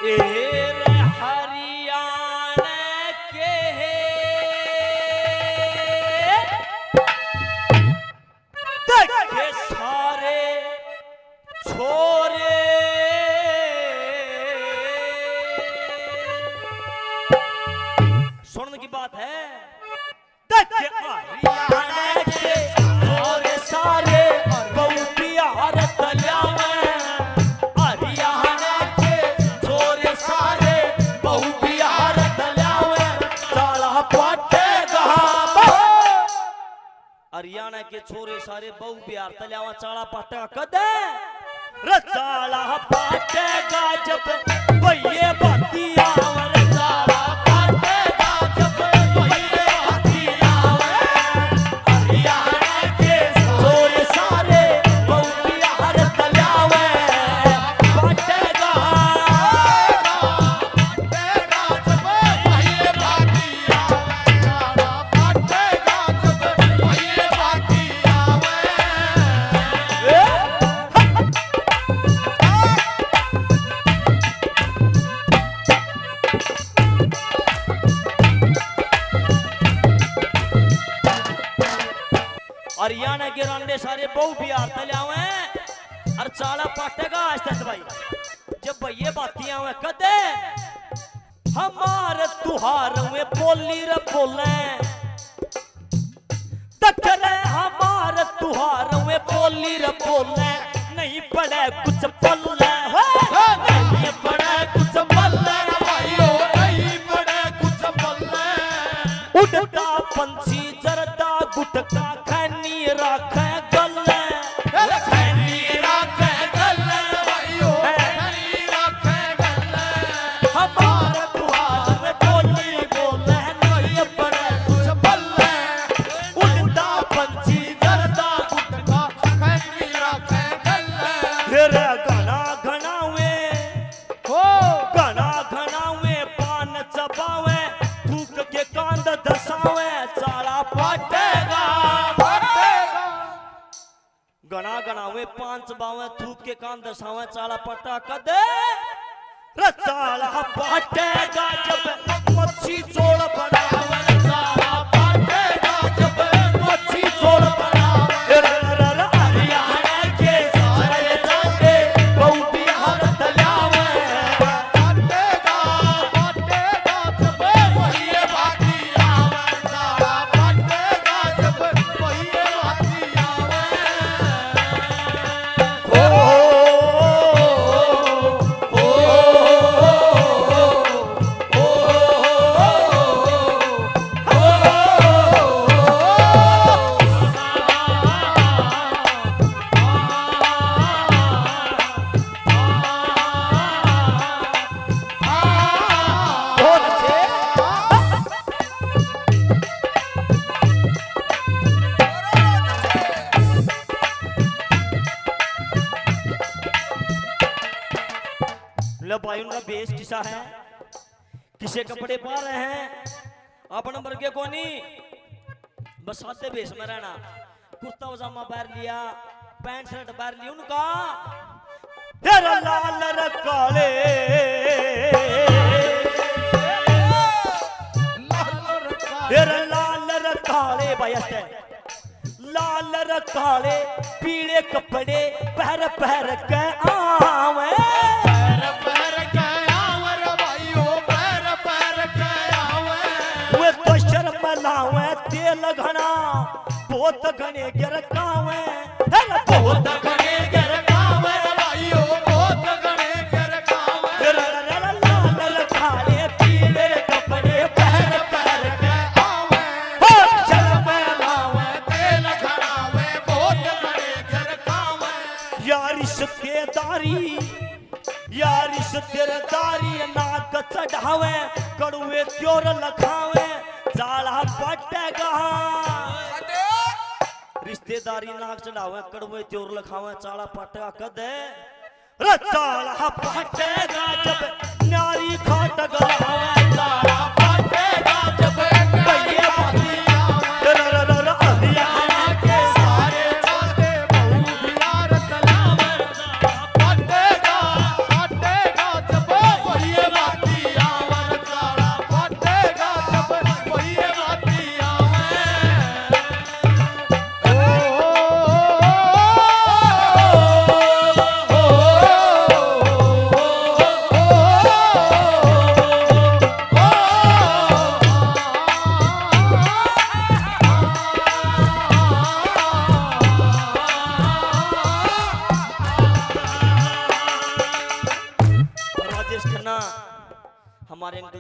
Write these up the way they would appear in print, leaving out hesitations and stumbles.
ए रे हरियाणा के देखे सारे छोरे सुनने की बात है। देखे हरियाणा के छोरे सारे बहु बिहार तलियावे हरियाणा के छोरे सारे बहु बिहार तलियावे साला पटेगा हरियाणा के छोरे सारे बहु बिहार तलियावा चाला पाटेगा कदे रचाला पाटेगा जब भैये बाती आवर चाला पाटेगा जब भैये बाती आवे हरियाणा के छोरे सारे बहु बिहार तलियावे पाटेगा जब भैये बाती आवे चाला पाटेगा जब भैये बाती आवे हरियाणा के रांडे सारे बहु बिहार तले आवे और चाला पाटेगा आज तक भाई जब भैये बातियां आवे कदे हमारे तुहार में बोली रे बोले तकरे हमारे तुहार में बोली रे बोले नहीं पड़े कुछ पल्ले नहीं पड़े कुछ पल्ले भाइयों नहीं पड़े कुछ बल्ले उड़ता पंछी जरदा गुटका खैनी राखे गले खैनी राखे गले भाइयों नहीं रखे गल्ले हमारे तुहार बोली बोले नहीं पड़े कुछ बल्ले उड़ता पंछी जरदा गुटका खैनी रखे गल्ले फिर घना घना वे हो घना घना वे पान चबावे थूक के कांद दसावे चाला पाटेगा गना गना वे पान चबावे थूक के कांद दसावे चाला पटा कदे रचाला पाटेगा जब मच्छी चोड़ बनावे चाला पाटेगा जब मच्छी चोड़ बनावे हरियाणा के सारे जाते बहु बिहार तलियावे पाटेगा जब भैये बाती आवे सारा पाटेगा जब भैये बाती आवे ओ बहुत अच्छे लो भाई उनका बेस किसा है किसे कपड़े पा रहे हैं अपन नंबर के कोनी बस सादे बेस में रहना कुर्ता पजामा पहन लिया पैंट शर्ट पहन ली उनका तेरा लाल रे काले तेरा लाल रे काले भाई ऐसे लाल रे काले पीले कपड़े पहर पहर के आवे पैर के आवर भाइयों पैर के आवे वे तो शर्म लावे तेल घना बहुत घने गिर कावे बहुत घने गिर कावे भाइयों बहुत घने कर कावे लाल काले पीले कपड़े पहर पहर के आवे हो शर्म लावे तेल खड़ावे बहुत घने कर कावे यार रिश्तेदारी नाक चढ़ावे कड़ुए त्योर लखावे चाला पटेगा रिश्तेदारी नाक चढ़ावे कड़ुए त्योर लखावे चाला पटेगा कदे चाला पटेगा जब नारी खाट गलावे चाला पटेगा जब भैये बाती आवे हरियाणा के सारे जाते बहु बिहार तलावे पाटेगा जब भैये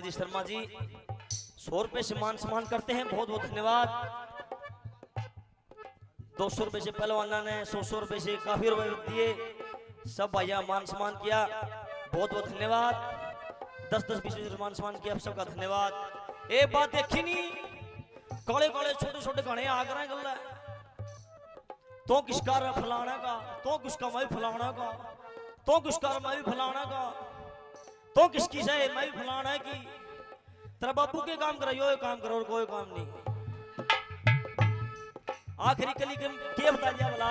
जगदीश शर्मा जी 100 रुपए से मान सम्मान करते हैं, बहुत बहुत धन्यवाद। 200 रुपए से पहलवाना ने 100 रुपए से काफी रुपए दिए, सब भैया मान सम्मान किया, बहुत बहुत धन्यवाद। 10-10 20 मान सम्मान किया, सबका धन्यवाद। एक बात देखी नहीं, काले काले छोटे छोटे गाने आ गए गल्ला, तो किसका फलाना का, तो किसका मैं फलाना का, तो किसका मैं भी फलाना का, तो किसकी से मैं भी फलाना की। तेरा बाबू के काम करो, यो काम करो और कोई काम नहीं। आखिरी कली के बता दिया भला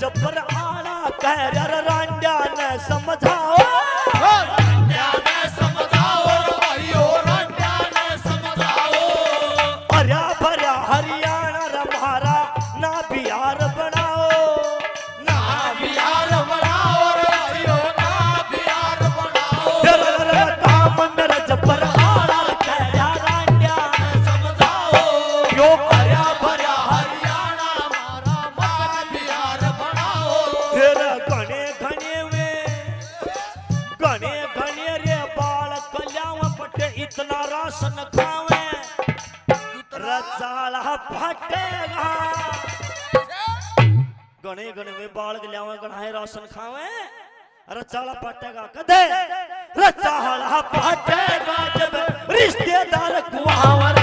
जबर आला कह रांडा ने समझाओ, रांडा ने समझाओ भाइयों, रांडा ने समझाओ। हरिया भरिया हरियाणा रमारा ना बिहार बनाओ, ना बिहार बनाओ भाइयों, ना बिहार बनाओ। काम मेरा जबर आला कह रांडा ने समझाओ, यो हरिया भरिया हरियाणा हमारा मत बिहार बनाओ। फिर घने घने रे बाल कल्याण पटे इतना राशन खावे, रचाला फटेगा। घने घने में बाल कल्याण गणाए राशन खावे, रचाला फटेगा कदे, रचाला फटेगा जब रिश्तेदार कुआवर